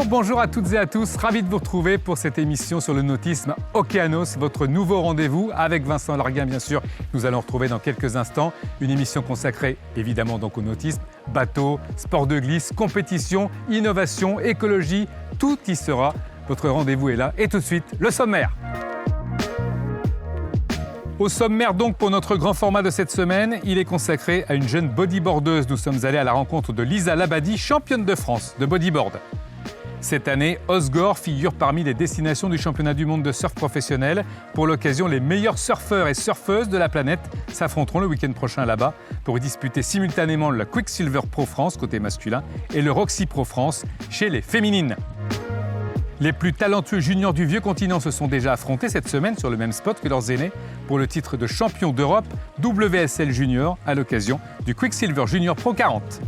bonjour à toutes et à tous. Ravi de vous retrouver pour cette émission sur le nautisme Océanos, votre nouveau rendez-vous avec Vincent Larguin, bien sûr. Nous allons retrouver dans quelques instants une émission consacrée évidemment donc au nautisme, bateau, sport de glisse, compétition, innovation, écologie, tout y sera. Votre rendez-vous est là. Et tout de suite, le sommaire. Au sommaire donc pour notre grand format de cette semaine, il est consacré à une jeune bodyboardeuse. Nous sommes allés à la rencontre de Lisa Labadie, championne de France de bodyboard. Cette année, Osgore figure parmi les destinations du championnat du monde de surf professionnel. Pour l'occasion, les meilleurs surfeurs et surfeuses de la planète s'affronteront le week-end prochain là-bas pour y disputer simultanément la Quicksilver Pro France côté masculin et le Roxy Pro France chez les féminines. Les plus talentueux juniors du vieux continent se sont déjà affrontés cette semaine sur le même spot que leurs aînés pour le titre de champion d'Europe WSL Junior à l'occasion du Quicksilver Junior Pro 40.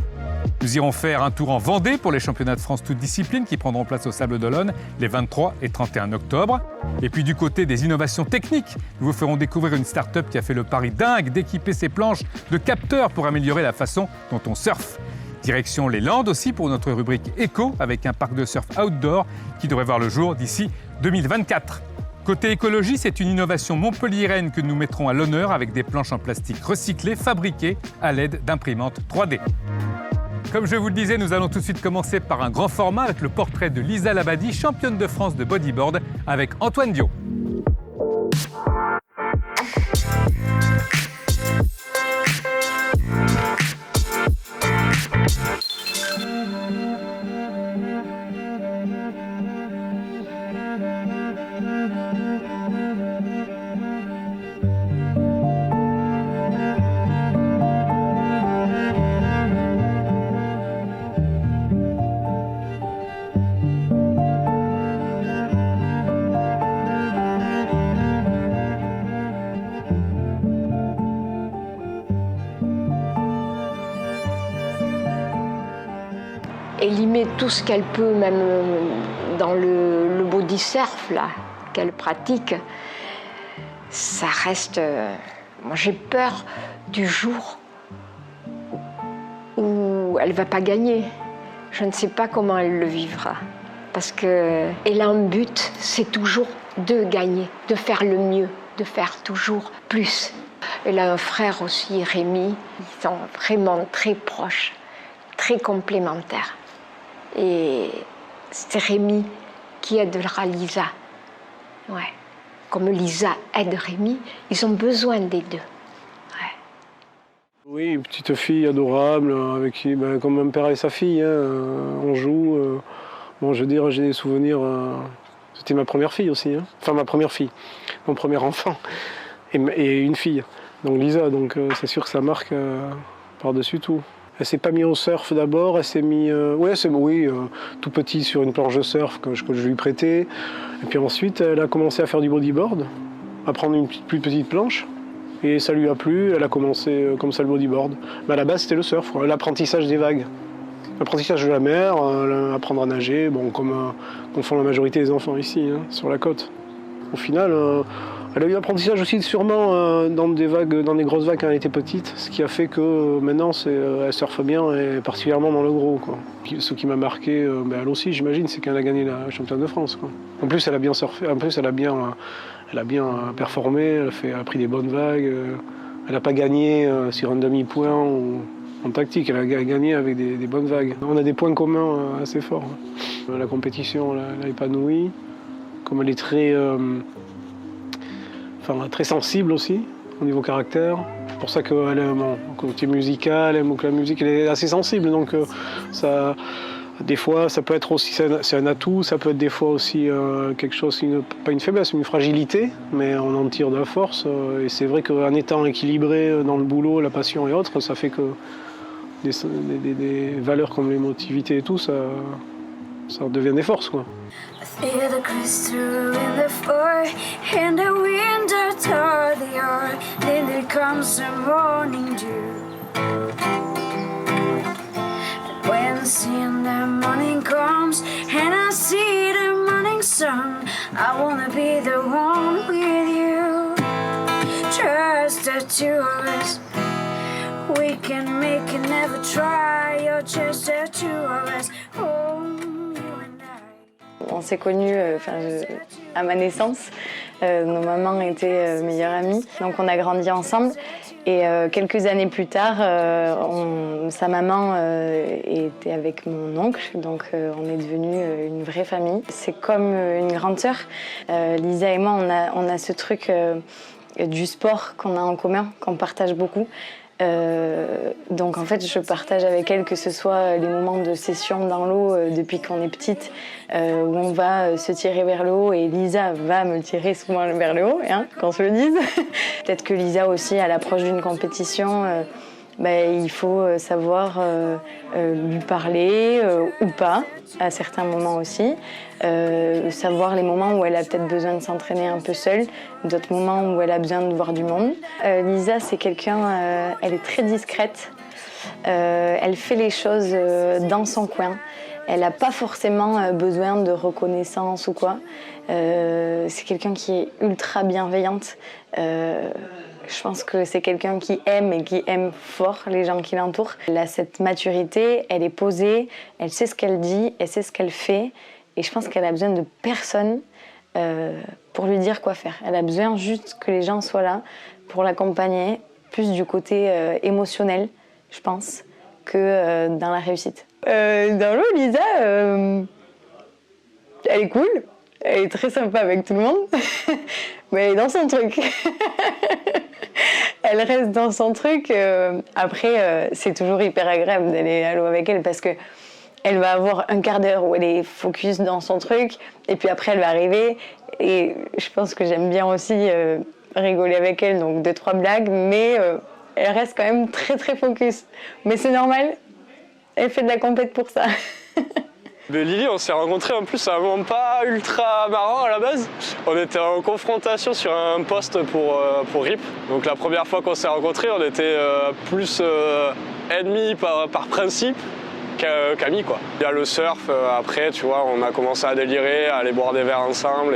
Nous irons faire un tour en Vendée pour les championnats de France toutes disciplines qui prendront place au Sable d'Olonne les 23 et 31 octobre. Et puis du côté des innovations techniques, nous vous ferons découvrir une start-up qui a fait le pari dingue d'équiper ses planches de capteurs pour améliorer la façon dont on surfe. Direction les Landes aussi pour notre rubrique éco avec un parc de surf outdoor qui devrait voir le jour d'ici 2024. Côté écologie, c'est une innovation montpelliéraine que nous mettrons à l'honneur avec des planches en plastique recyclées fabriquées à l'aide d'imprimantes 3D. Comme je vous le disais, nous allons tout de suite commencer par un grand format avec le portrait de Lisa Labadie, championne de France de bodyboard avec Antoine Dio. Elle y met tout ce qu'elle peut, même dans le body surf là, qu'elle pratique. Ça reste... Moi, j'ai peur du jour où elle ne va pas gagner. Je ne sais pas comment elle le vivra. Parce qu'elle a un but, c'est toujours de gagner, de faire le mieux, de faire toujours plus. Elle a un frère aussi, Rémi. Ils sont vraiment très proches, très complémentaires. Et c'est Rémi qui aidera Lisa. Ouais. Comme Lisa aide Rémi, ils ont besoin des deux. Ouais. Oui, une petite fille adorable, avec qui, comme un père et sa fille, on joue. Bon, je veux dire, j'ai des souvenirs. C'était ma première fille aussi, enfin ma première fille, mon premier enfant, et une fille. Donc Lisa, donc c'est sûr que ça marque par-dessus tout. Elle s'est pas mise au surf d'abord, elle s'est mise tout petit sur une planche de surf que je lui prêtais. Et puis ensuite, elle a commencé à faire du bodyboard, à prendre une plus petite planche. Et ça lui a plu, elle a commencé comme ça le bodyboard. Mais à la base, c'était le surf, l'apprentissage des vagues. L'apprentissage de la mer, apprendre à nager, bon, comme font la majorité des enfants ici, sur la côte. Au final, elle a eu l'apprentissage aussi sûrement dans des grosses vagues quand elle était petite, ce qui a fait que maintenant elle surfe bien et particulièrement dans le gros, quoi. Ce qui m'a marqué, elle aussi j'imagine, c'est qu'elle a gagné la championne de France, quoi. En plus elle a bien surfé, en plus elle a bien performé, elle a pris des bonnes vagues, elle n'a pas gagné sur un demi-point ou en tactique, elle a gagné avec des bonnes vagues. On a des points communs assez forts. La compétition l'a épanouie, comme elle est très sensible aussi, au niveau caractère. C'est pour ça qu'elle aime le côté musical, elle aime que la musique, elle est assez sensible. Donc des fois, ça peut être aussi, c'est un atout, ça peut être des fois aussi quelque chose, pas une faiblesse, une fragilité, mais on en tire de la force. Et c'est vrai qu'en étant équilibré dans le boulot, la passion et autres, ça fait que des valeurs comme l'émotivité et tout, ça devient des forces, quoi. Feel the crystal in the floor, and the wind toward the yard. Then there comes the morning dew. And when the morning comes, and I see the morning sun, I wanna be the one with you. Just the two of us. We can make it, never try. You're just the two of us. Oh, you and I. on s'est connus à ma naissance. Nos mamans étaient meilleures amies, donc on a grandi ensemble. Et quelques années plus tard, sa maman était avec mon oncle, donc on est devenus une vraie famille. C'est comme une grande sœur. Lisa et moi, on a ce truc du sport qu'on a en commun, qu'on partage beaucoup. Donc en fait, je partage avec elle que ce soit les moments de session dans l'eau depuis qu'on est petite, où on va se tirer vers le haut, et Lisa va me tirer souvent vers le haut, hein, qu'on se le dise. Peut-être que Lisa aussi, à l'approche d'une compétition, il faut savoir lui parler ou pas, à certains moments aussi. Savoir les moments où elle a peut-être besoin de s'entraîner un peu seule, d'autres moments où elle a besoin de voir du monde. Lisa, c'est quelqu'un, elle est très discrète, elle fait les choses dans son coin. Elle n'a pas forcément besoin de reconnaissance ou quoi. C'est quelqu'un qui est ultra bienveillante. Je pense que c'est quelqu'un qui aime et qui aime fort les gens qui l'entourent. Elle a cette maturité, elle est posée, elle sait ce qu'elle dit, elle sait ce qu'elle fait. Et je pense qu'elle a besoin de personne pour lui dire quoi faire. Elle a besoin juste que les gens soient là pour l'accompagner, plus du côté émotionnel, je pense, que dans la réussite. Dans l'eau, Lisa, elle est cool, elle est très sympa avec tout le monde, mais elle est dans son truc. Elle reste dans son truc. Après, c'est toujours hyper agréable d'aller à l'eau avec elle parce que elle va avoir un quart d'heure où elle est focus dans son truc, et puis après elle va arriver, et je pense que j'aime bien aussi rigoler avec elle, donc 2-3 blagues, mais elle reste quand même très très focus. Mais c'est normal, elle fait de la compète pour ça. Mais Lily, on s'est rencontrés en plus à un moment pas ultra marrant à la base. On était en confrontation sur un poste pour RIP. Donc la première fois qu'on s'est rencontrés, on était plus ennemis par principe qu'amis, quoi. Il y a le surf, après, tu vois, on a commencé à délirer, à aller boire des verres ensemble,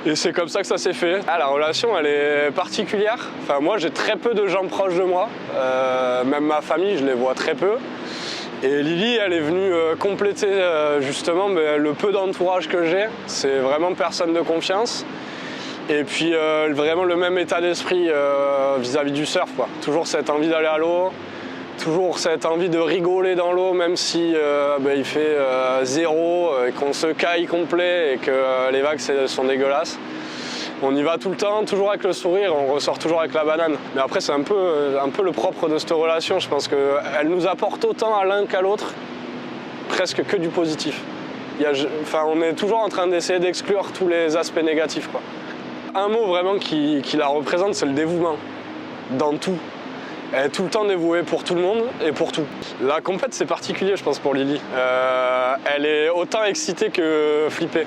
et c'est comme ça que ça s'est fait. La relation, elle est particulière. Enfin, moi, j'ai très peu de gens proches de moi. Même ma famille, je les vois très peu. Et Lily, elle est venue compléter justement le peu d'entourage que j'ai. C'est vraiment personne de confiance. Et puis vraiment le même état d'esprit vis-à-vis du surf, quoi. Toujours cette envie d'aller à l'eau, toujours cette envie de rigoler dans l'eau, même si il fait 0, et qu'on se caille complet et que les vagues sont dégueulasses. On y va tout le temps, toujours avec le sourire, on ressort toujours avec la banane. Mais après, c'est un peu le propre de cette relation. Je pense qu'elle nous apporte autant à l'un qu'à l'autre, presque que du positif. On est toujours en train d'essayer d'exclure tous les aspects négatifs, quoi. Un mot vraiment qui la représente, c'est le dévouement, dans tout. Elle est tout le temps dévouée pour tout le monde et pour tout. La compète, c'est particulier, je pense, pour Lily. Elle est autant excitée que flippée.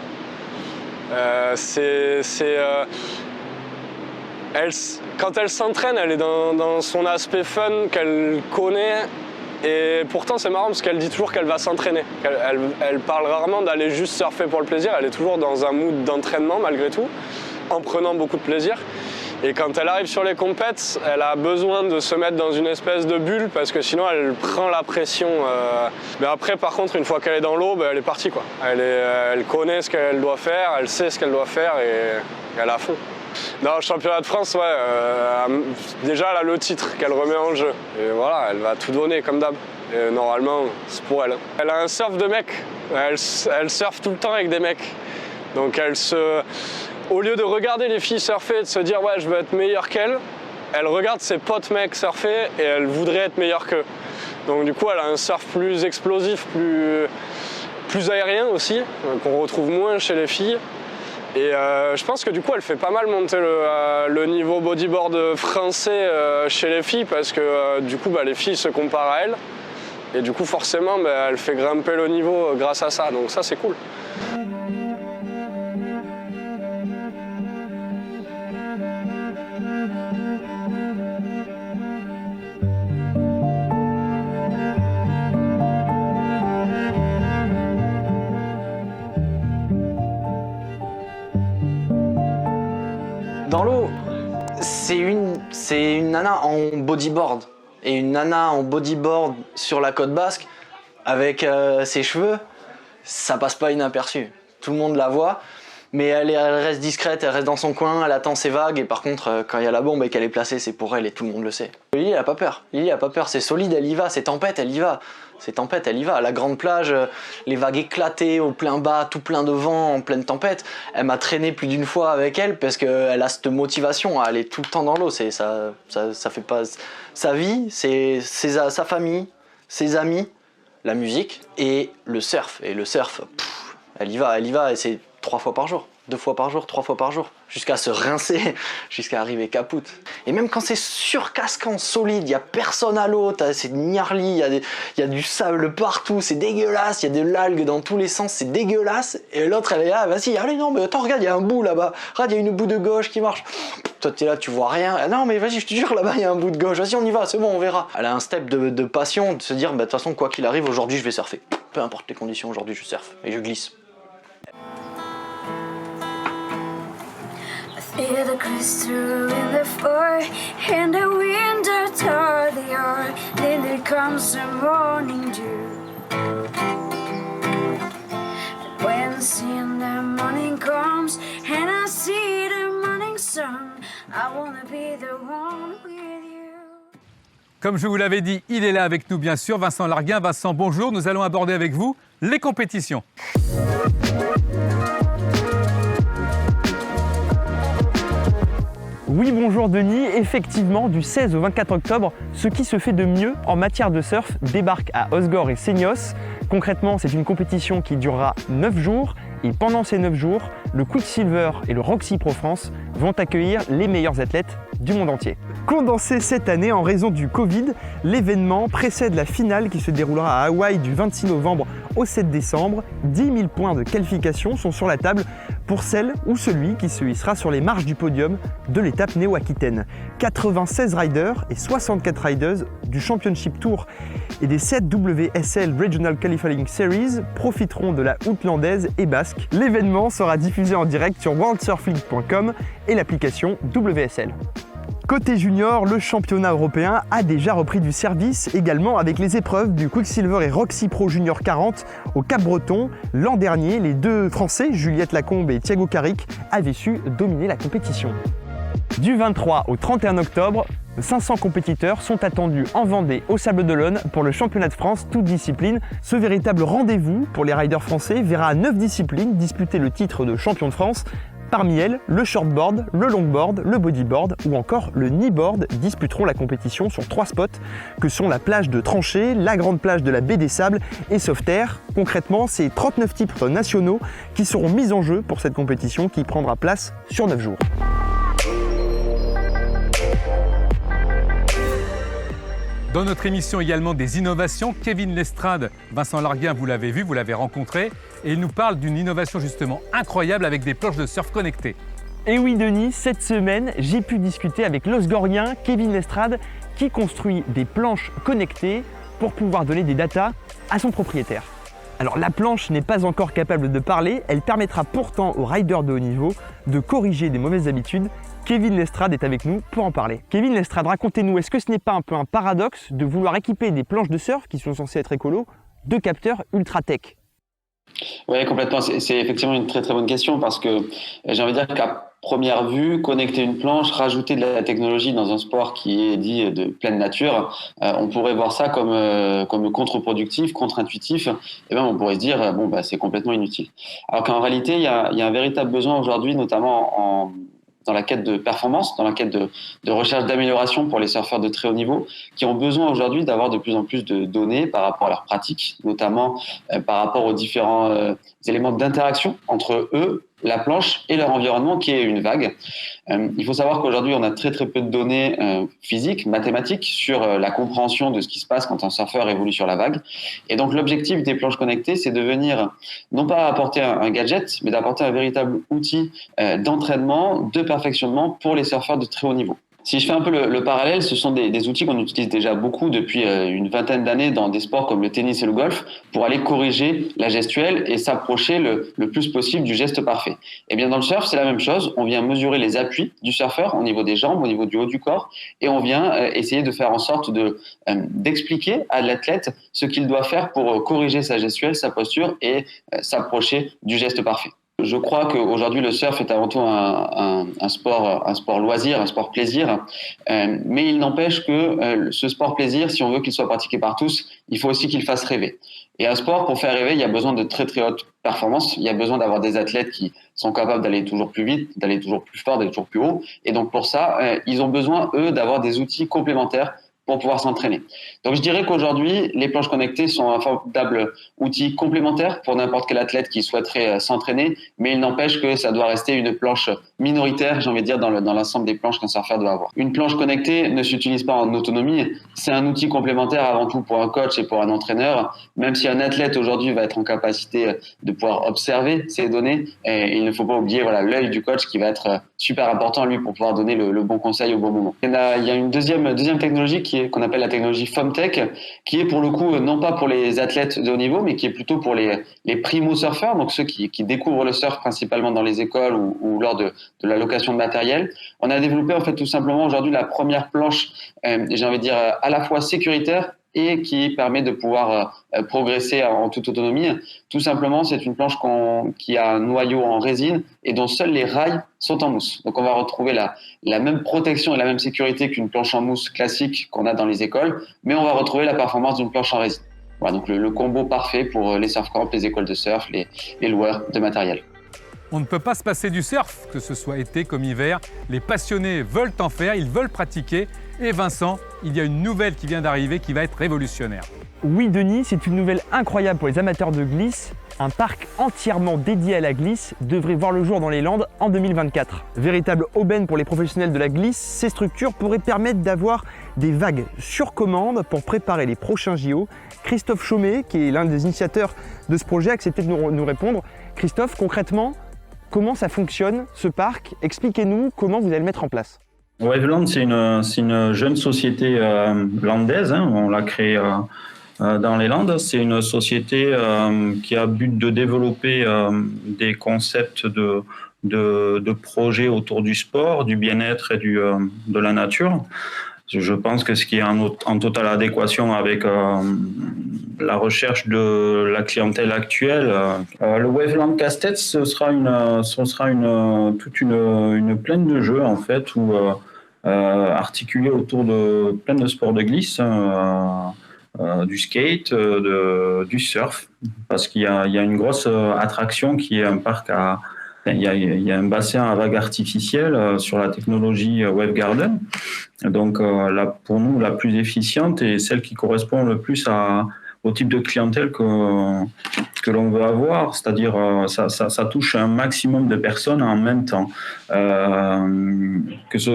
Quand elle s'entraîne, elle est dans son aspect fun qu'elle connaît, et pourtant c'est marrant parce qu'elle dit toujours qu'elle va s'entraîner. Elle parle rarement d'aller juste surfer pour le plaisir, elle est toujours dans un mood d'entraînement malgré tout, en prenant beaucoup de plaisir. Et quand elle arrive sur les compètes, elle a besoin de se mettre dans une espèce de bulle parce que sinon elle prend la pression. Mais après, par contre, une fois qu'elle est dans l'eau, elle est partie, quoi. Elle connaît ce qu'elle doit faire, elle sait ce qu'elle doit faire et elle est à fond. Dans le championnat de France, déjà elle a le titre qu'elle remet en jeu. Et voilà, elle va tout donner comme d'hab. Et normalement, c'est pour elle. Elle a un surf de mec. Elle surfe tout le temps avec des mecs. Donc au lieu de regarder les filles surfer et de se dire ouais je veux être meilleure qu'elle, elle regarde ses potes mecs surfer et elle voudrait être meilleure qu'eux. Donc du coup elle a un surf plus explosif, plus aérien aussi, qu'on retrouve moins chez les filles. Et je pense que du coup elle fait pas mal monter le niveau bodyboard français chez les filles parce que du coup les filles se comparent à elle. Et du coup forcément elle fait grimper le niveau grâce à ça, donc ça c'est cool. Dans l'eau, c'est une nana en bodyboard. Et une nana en bodyboard sur la côte basque, avec ses cheveux, ça passe pas inaperçu. tout le monde la voit. Mais elle reste discrète, elle reste dans son coin, elle attend ses vagues. Et par contre, quand il y a la bombe et qu'elle est placée, c'est pour elle et tout le monde le sait. Lily, elle a pas peur. Lily a pas peur. C'est solide, elle y va. C'est tempête, elle y va. C'est tempête, elle y va. À la grande plage, les vagues éclatées, au plein bas, tout plein de vent, en pleine tempête. Elle m'a traîné plus d'une fois avec elle parce qu'elle a cette motivation à aller tout le temps dans l'eau. Ça fait pas sa vie, c'est sa famille, ses amis, la musique et le surf. Et le surf, elle y va. Et c'est 3 fois par jour, 2 fois par jour, 3 fois par jour, jusqu'à se rincer, jusqu'à arriver capoute. Et même quand c'est surcasquant, solide, il n'y a personne à l'eau, c'est gnarli, il y a du sable partout, c'est dégueulasse, il y a de l'algue dans tous les sens, c'est dégueulasse. Et l'autre, elle est là, vas-y, allez, non, mais attends, regarde, il y a un bout là-bas, regarde, il y a une bout de gauche qui marche. Toi, t'es là, tu vois rien. Ah, non, mais vas-y, je te jure, là-bas, il y a un bout de gauche, vas-y, on y va, c'est bon, on verra. Elle a un step de passion, de se dire, de toute façon, quoi qu'il arrive, aujourd'hui, je vais surfer. Peu importe les conditions, aujourd'hui, je surfe et je glisse. Feel the crystal in the floor, and the winter tore the earth. Then there comes the morning dew. And when the morning comes, and I see the morning sun, I wanna be the one with you. Comme je vous l'avais dit, il est là avec nous bien sûr, Vincent Larguin. Vincent, bonjour. Nous allons aborder avec vous les compétitions. Oui, bonjour Denis. Effectivement, du 16 au 24 octobre, ce qui se fait de mieux en matière de surf débarque à Osgore et Seignos. Concrètement, c'est une compétition qui durera 9 jours. Et pendant ces 9 jours, le Quicksilver et le Roxy Pro France vont accueillir les meilleurs athlètes du monde entier. Condensé cette année en raison du Covid, l'événement précède la finale qui se déroulera à Hawaï du 26 novembre au 7 décembre. 10 000 points de qualification sont sur la table pour celle ou celui qui se hissera sur les marches du podium de l'étape néo-aquitaine. 96 riders et 64 riders du Championship Tour et des 7 WSL Regional Qualifying Series profiteront de la outlandaise et basque. L'événement sera diffusé en direct sur worldsurfleague.com et l'application WSL. Côté junior, le championnat européen a déjà repris du service également avec les épreuves du Quicksilver et Roxy Pro Junior 40 au Cap-Breton. L'an dernier, les deux Français, Juliette Lacombe et Thiago Carrick, avaient su dominer la compétition. Du 23 au 31 octobre, 500 compétiteurs sont attendus en Vendée au Sable d'Olonne pour le championnat de France toutes disciplines. Ce véritable rendez-vous pour les riders français verra 9 disciplines disputer le titre de champion de France. Parmi elles, le shortboard, le longboard, le bodyboard ou encore le kneeboard disputeront la compétition sur 3 spots que sont la plage de Tranchée, la grande plage de la Baie des Sables et Sauveterre. Concrètement, c'est 39 titres nationaux qui seront mis en jeu pour cette compétition qui prendra place sur 9 jours. Dans notre émission également des innovations, Kevin Lestrade, Vincent Larguin, vous l'avez vu, vous l'avez rencontré, et il nous parle d'une innovation justement incroyable avec des planches de surf connectées. Et oui Denis, cette semaine, j'ai pu discuter avec l'Osgorien Kevin Lestrade qui construit des planches connectées pour pouvoir donner des datas à son propriétaire. Alors la planche n'est pas encore capable de parler, elle permettra pourtant aux riders de haut niveau de corriger des mauvaises habitudes. Kevin Lestrade est avec nous pour en parler. Kevin Lestrade, racontez-nous, est-ce que ce n'est pas un peu un paradoxe de vouloir équiper des planches de surf qui sont censées être écolos de capteurs ultra-tech ? Oui, complètement. C'est effectivement une très très bonne question parce que j'ai envie de dire qu'à première vue, connecter une planche, rajouter de la technologie dans un sport qui est dit de pleine nature, on pourrait voir ça comme contre-productif, contre-intuitif, et même on pourrait se dire c'est complètement inutile. Alors qu'en réalité, il y a un véritable besoin aujourd'hui, notamment dans la quête de performance, dans la quête de recherche d'amélioration pour les surfeurs de très haut niveau, qui ont besoin aujourd'hui d'avoir de plus en plus de données par rapport à leurs pratiques, notamment par rapport aux différents éléments d'interaction entre eux, la planche et leur environnement qui est une vague. Il faut savoir qu'aujourd'hui, on a très très peu de données physiques, mathématiques sur la compréhension de ce qui se passe quand un surfeur évolue sur la vague. Et donc l'objectif des planches connectées, c'est de venir non pas apporter un gadget, mais d'apporter un véritable outil d'entraînement, de perfectionnement pour les surfeurs de très haut niveau. Si je fais un peu le parallèle, ce sont des outils qu'on utilise déjà beaucoup depuis une vingtaine d'années dans des sports comme le tennis et le golf pour aller corriger la gestuelle et s'approcher le plus possible du geste parfait. Et bien dans le surf, c'est la même chose. On vient mesurer les appuis du surfeur au niveau des jambes, au niveau du haut du corps, et on vient essayer de faire en sorte d'expliquer à l'athlète ce qu'il doit faire pour corriger sa gestuelle, sa posture et s'approcher du geste parfait. Je crois qu'aujourd'hui, le surf est avant tout un sport loisir, un sport plaisir. Mais il n'empêche que ce sport plaisir, si on veut qu'il soit pratiqué par tous, il faut aussi qu'il fasse rêver. Et un sport, pour faire rêver, il y a besoin de très, très hautes performances. Il y a besoin d'avoir des athlètes qui sont capables d'aller toujours plus vite, d'aller toujours plus fort, d'aller toujours plus haut. Et donc, pour ça, ils ont besoin, eux, d'avoir des outils complémentaires pour pouvoir s'entraîner. Donc je dirais qu'aujourd'hui, les planches connectées sont un formidable outil complémentaire pour n'importe quel athlète qui souhaiterait s'entraîner, mais il n'empêche que ça doit rester une planche minoritaire, j'ai envie de dire, dans l'ensemble des planches qu'un surfeur doit avoir. Une planche connectée ne s'utilise pas en autonomie, c'est un outil complémentaire avant tout pour un coach et pour un entraîneur, même si un athlète aujourd'hui va être en capacité de pouvoir observer ces données, et il ne faut pas oublier l'œil du coach qui va être super important lui pour pouvoir donner le bon conseil au bon moment. Il y a une deuxième technologie qu'on appelle la technologie FoamTech, qui est pour le coup non pas pour les athlètes de haut niveau, mais qui est plutôt pour les primo-surfeurs, donc ceux qui découvrent le surf principalement dans les écoles ou lors de la location de matériel. On a développé en fait tout simplement aujourd'hui la première planche, j'ai envie de dire à la fois sécuritaire et qui permet de pouvoir progresser en toute autonomie. Tout simplement, c'est une planche qui a un noyau en résine et dont seuls les rails sont en mousse. Donc on va retrouver la même protection et la même sécurité qu'une planche en mousse classique qu'on a dans les écoles, mais on va retrouver la performance d'une planche en résine. Voilà, donc le combo parfait pour les surf camps, les écoles de surf, les loueurs de matériel. On ne peut pas se passer du surf, que ce soit été comme hiver. Les passionnés veulent en faire, ils veulent pratiquer. Et Vincent, il y a une nouvelle qui vient d'arriver qui va être révolutionnaire. Oui Denis, c'est une nouvelle incroyable pour les amateurs de glisse. Un parc entièrement dédié à la glisse devrait voir le jour dans les Landes en 2024. Véritable aubaine pour les professionnels de la glisse, ces structures pourraient permettre d'avoir des vagues sur commande pour préparer les prochains JO. Christophe Chaumet, qui est l'un des initiateurs de ce projet, a accepté de nous répondre. Christophe, concrètement, comment ça fonctionne ce parc? Expliquez-nous comment vous allez le mettre en place. Waveland, c'est une jeune société landaise, on l'a créée dans les Landes. C'est une société qui a but de développer des concepts de projets autour du sport, du bien-être et de la nature. Je pense que ce qui est en totale adéquation avec la recherche de la clientèle actuelle. Le Waveland Casse-Tête, ce sera toute une plaine de jeux en fait où articulée autour de plein de sports de glisse, du skate, du surf, parce qu'il y a une grosse attraction qui est un parc il y a un bassin à vagues artificielles sur la technologie Wave Garden. Donc là, pour nous, la plus efficiente et celle qui correspond le plus au type de clientèle que l'on veut avoir, c'est-à-dire ça touche un maximum de personnes en même temps.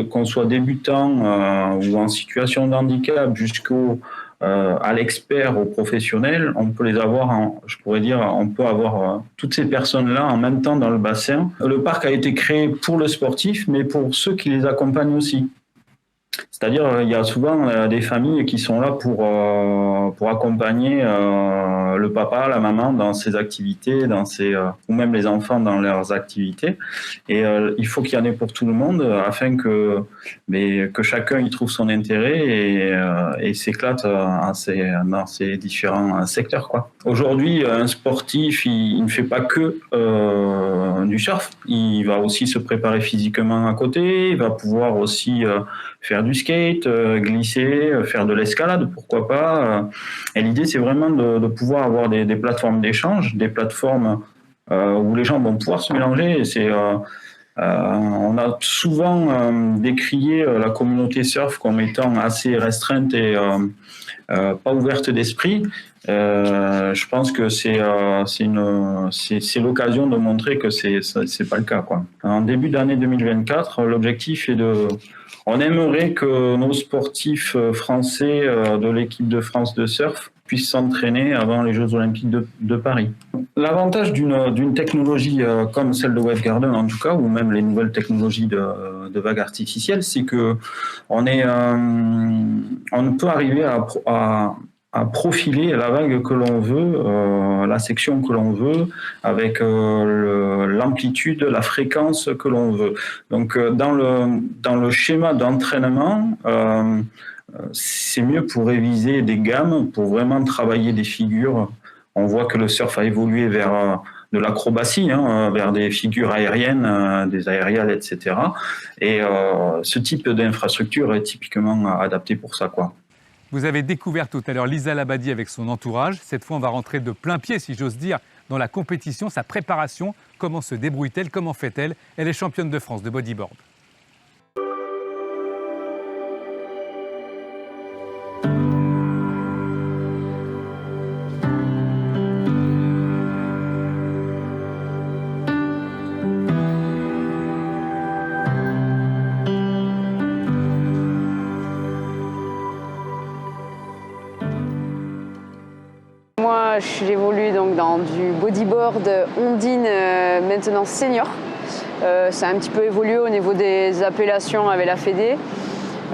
Qu'on soit débutant ou en situation de handicap à l'expert, au professionnel, on peut les avoir, on peut avoir toutes ces personnes-là en même temps dans le bassin. Le parc a été créé pour le sportif, mais pour ceux qui les accompagnent aussi. C'est-à-dire, il y a souvent des familles qui sont là pour accompagner le papa, la maman dans ses activités, ou même les enfants dans leurs activités. Et il faut qu'il y en ait pour tout le monde afin que chacun y trouve son intérêt et s'éclate dans ces différents secteurs, quoi. Aujourd'hui, un sportif, il ne fait pas que du surf. Il va aussi se préparer physiquement à côté. Il va pouvoir aussi faire du skate, glisser, faire de l'escalade, pourquoi pas. Et l'idée, c'est vraiment de pouvoir avoir des plateformes d'échange, des plateformes où les gens vont pouvoir se mélanger. On a souvent décrié la communauté surf comme étant assez restreinte et pas ouverte d'esprit. Je pense que c'est l'occasion de montrer que c'est pas le cas, quoi. En début d'année 2024, l'objectif est on aimerait que nos sportifs français de l'équipe de France de surf puissent s'entraîner avant les Jeux Olympiques de Paris. L'avantage d'une technologie comme celle de WaveGarden, en tout cas, ou même les nouvelles technologies de vagues artificielles, c'est que on peut arriver à profiler la vague que l'on veut, la section que l'on veut, avec l'amplitude, la fréquence que l'on veut. Donc, dans le schéma d'entraînement, c'est mieux pour réviser des gammes, pour vraiment travailler des figures. On voit que le surf a évolué vers de l'acrobatie, vers des figures aériennes, des aériales, etc. Et ce type d'infrastructure est typiquement adapté pour ça, quoi. Vous avez découvert tout à l'heure Lisa Labadie avec son entourage. Cette fois, on va rentrer de plein pied, si j'ose dire, dans la compétition, sa préparation. Comment se débrouille-t-elle? Comment fait-elle? Elle est championne de France de bodyboard. Moi, j'évolue donc dans du bodyboard Ondine, maintenant senior. Ça a un petit peu évolué au niveau des appellations avec la Fédé.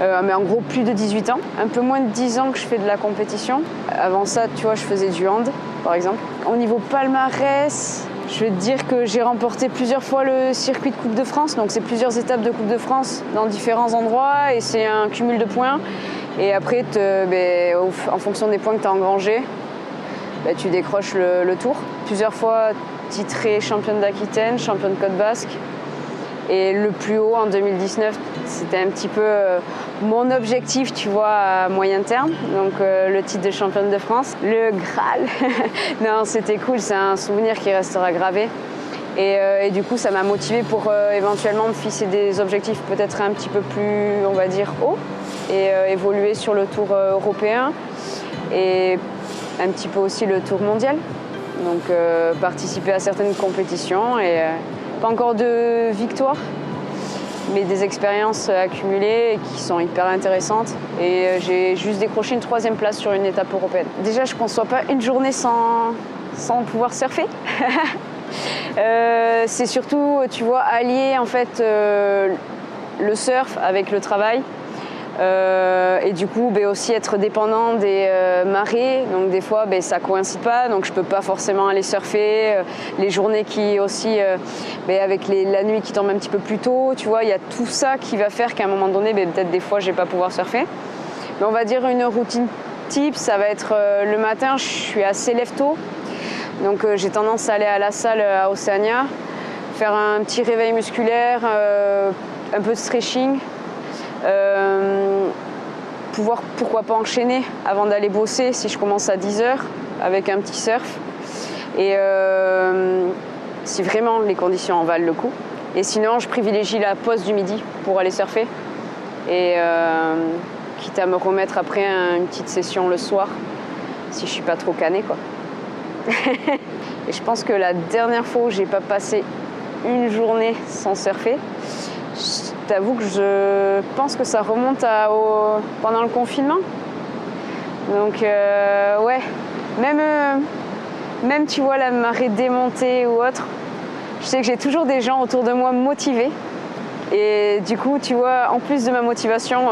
Mais en gros, plus de 18 ans. Un peu moins de 10 ans que je fais de la compétition. Avant ça, tu vois, je faisais du hand, par exemple. Au niveau palmarès, je vais te dire que j'ai remporté plusieurs fois le circuit de Coupe de France. Donc, c'est plusieurs étapes de Coupe de France dans différents endroits et c'est un cumul de points. Et après, en fonction des points que tu as engrangés, tu décroches le tour. Plusieurs fois titrée championne d'Aquitaine, championne Côte Basque. Et le plus haut en 2019, c'était un petit peu mon objectif, tu vois, à moyen terme. Donc le titre de championne de France, le Graal. Non, c'était cool, c'est un souvenir qui restera gravé. Et du coup, ça m'a motivée pour éventuellement me fixer des objectifs peut-être un petit peu plus, on va dire, hauts. Et évoluer sur le tour européen. Et un petit peu aussi le tour mondial. Donc participer à certaines compétitions et pas encore de victoire, mais des expériences accumulées qui sont hyper intéressantes. Et j'ai juste décroché une 3e place sur une étape européenne. Déjà, je ne conçois pas une journée sans pouvoir surfer. C'est surtout, tu vois, allier en fait le surf avec le travail. Et du coup, aussi être dépendant des marées. Donc des fois, ça coïncide pas. Donc je peux pas forcément aller surfer. Les journées qui aussi, avec la nuit qui tombe un petit peu plus tôt, tu vois, il y a tout ça qui va faire qu'à un moment donné, peut-être des fois, je vais pas pouvoir surfer. Mais on va dire une routine type, ça va être le matin, je suis assez lève-tôt. Donc j'ai tendance à aller à la salle à Océania, faire un petit réveil musculaire, un peu de stretching. Pouvoir pourquoi pas enchaîner avant d'aller bosser si je commence à 10h avec un petit surf et si vraiment les conditions en valent le coup. Et sinon je privilégie la pause du midi pour aller surfer et quitte à me remettre après une petite session le soir si je suis pas trop canée, quoi. Et je pense que la dernière fois où j'ai pas passé une journée sans surfer, je t'avoue que je pense que ça remonte pendant le confinement. Donc ouais, même tu vois la marée démontée ou autre, je sais que j'ai toujours des gens autour de moi motivés. Et du coup, tu vois, en plus de ma motivation,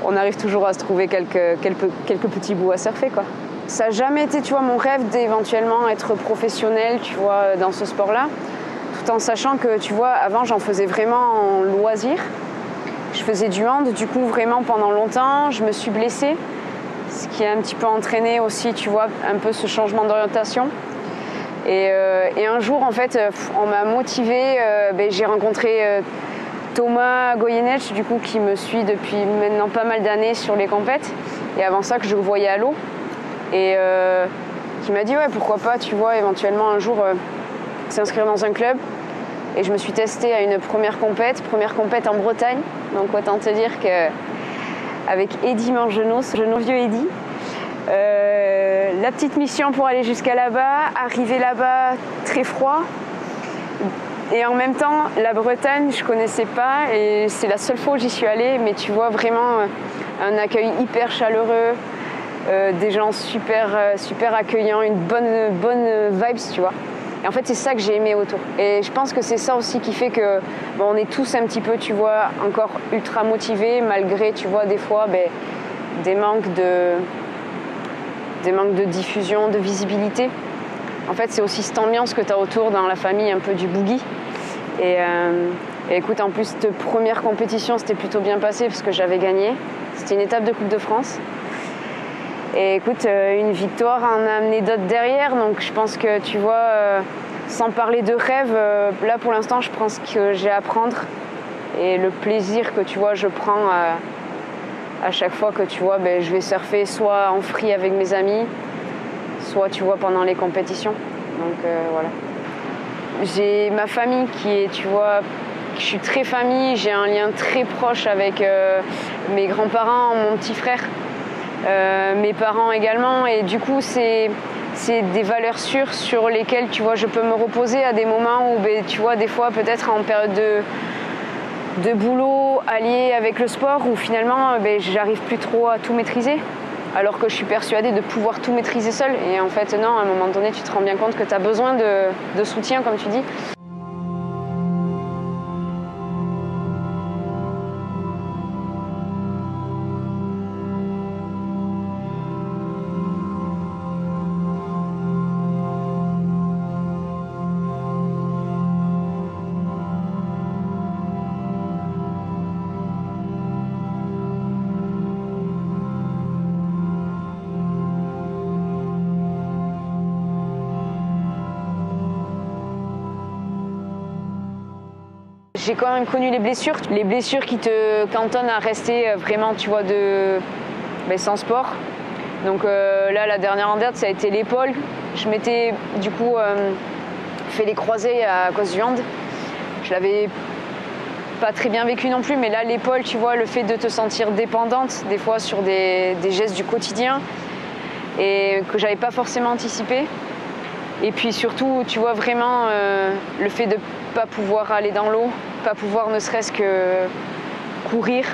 on arrive toujours à se trouver quelques petits bouts à surfer, quoi. Ça n'a jamais été, tu vois, mon rêve d'éventuellement être professionnel, tu vois, dans ce sport-là. Tout en sachant que, tu vois, avant, j'en faisais vraiment en loisir. Je faisais du hand, du coup, vraiment pendant longtemps. Je me suis blessée, ce qui a un petit peu entraîné aussi, tu vois, un peu ce changement d'orientation. Et un jour, en fait, on m'a motivée. J'ai rencontré Thomas Goyenech, du coup, qui me suit depuis maintenant pas mal d'années sur les compètes. Et avant ça, que je le voyais à l'eau. Et qui m'a dit, ouais, pourquoi pas, tu vois, éventuellement un jour s'inscrire dans un club. Et je me suis testée à une première compète en Bretagne. Donc autant te dire qu'avec Eddy Mangenot, vieux Eddy, la petite mission pour aller jusqu'à là-bas, arriver là-bas très froid. Et en même temps, la Bretagne, je connaissais pas et c'est la seule fois où j'y suis allée. Mais tu vois vraiment un accueil hyper chaleureux. des gens super accueillants, une bonne vibes, tu vois. Et en fait, c'est ça que j'ai aimé autour. Et je pense que c'est ça aussi qui fait que on est tous un petit peu, tu vois, encore ultra motivés, malgré, tu vois, des fois, des manques de diffusion, de visibilité. En fait, c'est aussi cette ambiance que tu as autour dans la famille, un peu du boogie. Et écoute, en plus, cette première compétition, c'était plutôt bien passé parce que j'avais gagné. C'était une étape de Coupe de France. Et écoute, une victoire en a amené d'autres derrière. Donc je pense que, tu vois, sans parler de rêve, là pour l'instant, je pense que j'ai à apprendre. Et le plaisir que, tu vois, je prends à chaque fois que, tu vois, je vais surfer soit en free avec mes amis, soit, tu vois, pendant les compétitions. Donc voilà. J'ai ma famille qui est, tu vois, je suis très famille, j'ai un lien très proche avec mes grands-parents, mon petit frère, mes parents également. Et du coup, c'est des valeurs sûres sur lesquelles, tu vois, je peux me reposer à des moments où, tu vois, des fois, peut-être en période de boulot allié avec le sport, où finalement, j'arrive plus trop à tout maîtriser. Alors que je suis persuadée de pouvoir tout maîtriser seule. Et en fait, non, à un moment donné, tu te rends bien compte que tu as besoin de soutien, comme tu dis. J'ai quand même connu les blessures qui te cantonnent à rester vraiment, tu vois, sans sport. Donc là, la dernière en date, ça a été l'épaule. Je m'étais du coup fait les croisés à cause du hand. Je l'avais pas très bien vécu non plus, mais là, l'épaule, tu vois, le fait de te sentir dépendante des fois sur des gestes du quotidien et que j'avais pas forcément anticipé. Et puis surtout, tu vois, vraiment le fait de pas pouvoir aller dans l'eau, pas pouvoir ne serait-ce que courir,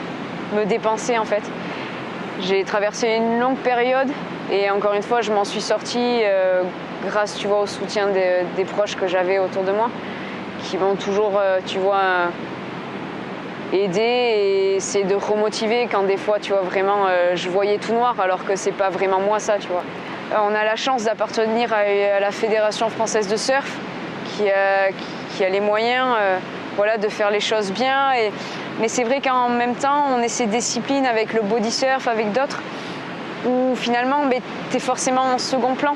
me dépenser en fait. J'ai traversé une longue période et encore une fois, je m'en suis sortie grâce, tu vois, au soutien des proches que j'avais autour de moi, qui m'ont toujours, tu vois, aidé et essayer de remotiver quand des fois, tu vois, vraiment, je voyais tout noir alors que c'est pas vraiment moi ça, tu vois. On a la chance d'appartenir à la Fédération française de surf qui a les moyens voilà, de faire les choses bien. Mais c'est vrai qu'en même temps, on essaie de discipline avec le body surf, avec d'autres, où finalement, tu es forcément en second plan.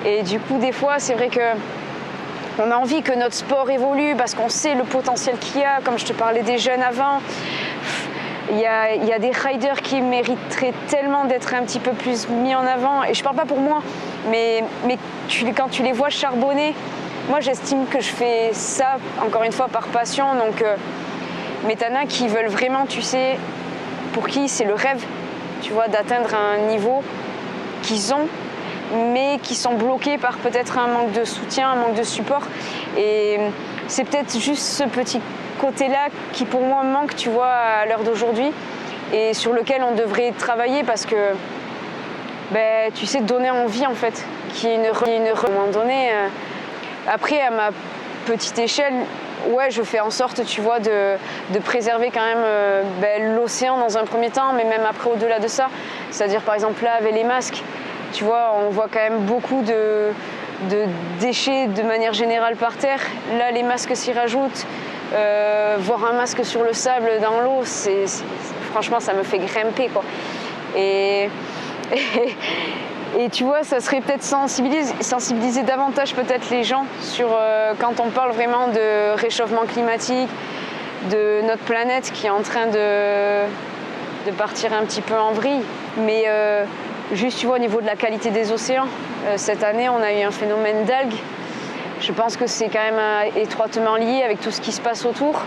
Et du coup, des fois, c'est vrai qu'on a envie que notre sport évolue parce qu'on sait le potentiel qu'il y a, comme je te parlais des jeunes avant. Il y a des riders qui mériteraient tellement d'être un petit peu plus mis en avant. Et je parle pas pour moi, mais quand tu les vois charbonner, moi j'estime que je fais ça, encore une fois, par passion. Donc, mais t'en as qui veulent vraiment, tu sais, pour qui c'est le rêve, tu vois, d'atteindre un niveau qu'ils ont, mais qui sont bloqués par peut-être un manque de soutien, un manque de support. Et c'est peut-être juste ce petit côté-là qui pour moi manque, tu vois, à l'heure d'aujourd'hui et sur lequel on devrait travailler parce que, tu sais, donner envie en fait, qu'il y ait une à un moment donné. Après, à ma petite échelle, ouais, je fais en sorte, tu vois, de préserver quand même l'océan dans un premier temps, mais même après au-delà de ça. C'est-à-dire par exemple là avec les masques, tu vois, on voit quand même beaucoup de déchets de manière générale par terre. Là, les masques s'y rajoutent. Voir un masque sur le sable dans l'eau, franchement, ça me fait grimper, quoi. Et tu vois, ça serait peut-être sensibiliser davantage peut-être les gens sur quand on parle vraiment de réchauffement climatique, de notre planète qui est en train de partir un petit peu en vrille. Mais juste, tu vois, au niveau de la qualité des océans, cette année, on a eu un phénomène d'algues. Je pense que c'est quand même étroitement lié avec tout ce qui se passe autour.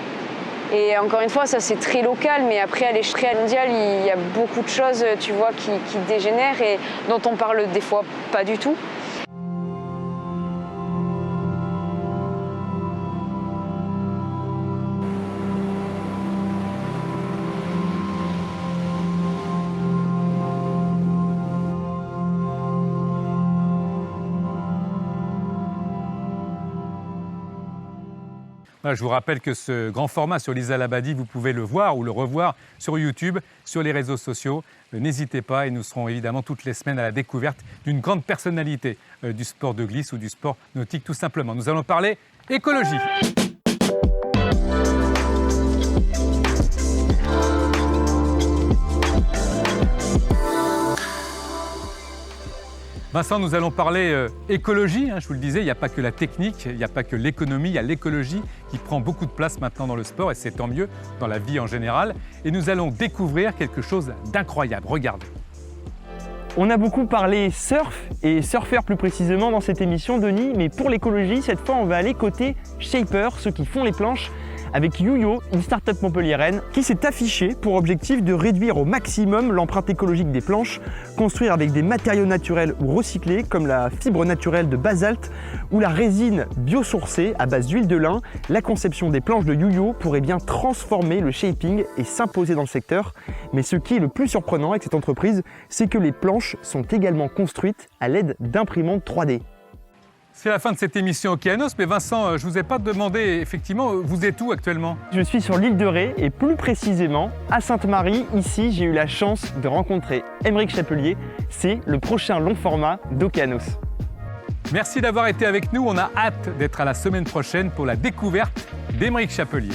Et encore une fois, ça c'est très local, mais après à l'échelle mondiale, il y a beaucoup de choses, tu vois, qui dégénèrent et dont on parle des fois pas du tout. Voilà, je vous rappelle que ce grand format sur Lisa Labadie, vous pouvez le voir ou le revoir sur YouTube, sur les réseaux sociaux. N'hésitez pas et nous serons évidemment toutes les semaines à la découverte d'une grande personnalité du sport de glisse ou du sport nautique tout simplement. Nous allons parler écologie. Vincent, nous allons parler écologie. Je vous le disais, il n'y a pas que la technique, il n'y a pas que l'économie, il y a l'écologie qui prend beaucoup de place maintenant dans le sport et c'est tant mieux dans la vie en général. Et nous allons découvrir quelque chose d'incroyable. Regardez. On a beaucoup parlé surf et surfeur plus précisément dans cette émission, Denis, mais pour l'écologie, cette fois on va aller côté shaper, ceux qui font les planches, avec Youyo, une start-up montpelliéraine qui s'est affichée pour objectif de réduire au maximum l'empreinte écologique des planches, construire avec des matériaux naturels ou recyclés comme la fibre naturelle de basalte ou la résine biosourcée à base d'huile de lin. La conception des planches de Youyo pourrait bien transformer le shaping et s'imposer dans le secteur. Mais ce qui est le plus surprenant avec cette entreprise, c'est que les planches sont également construites à l'aide d'imprimantes 3D. C'est la fin de cette émission Océanos, mais Vincent, je ne vous ai pas demandé, effectivement, vous êtes où actuellement? Je suis sur l'île de Ré et plus précisément à Sainte-Marie. Ici, j'ai eu la chance de rencontrer Aymeric Chapelier. C'est le prochain long format d'Océanos. Merci d'avoir été avec nous. On a hâte d'être à la semaine prochaine pour la découverte d'Aymeric Chapelier.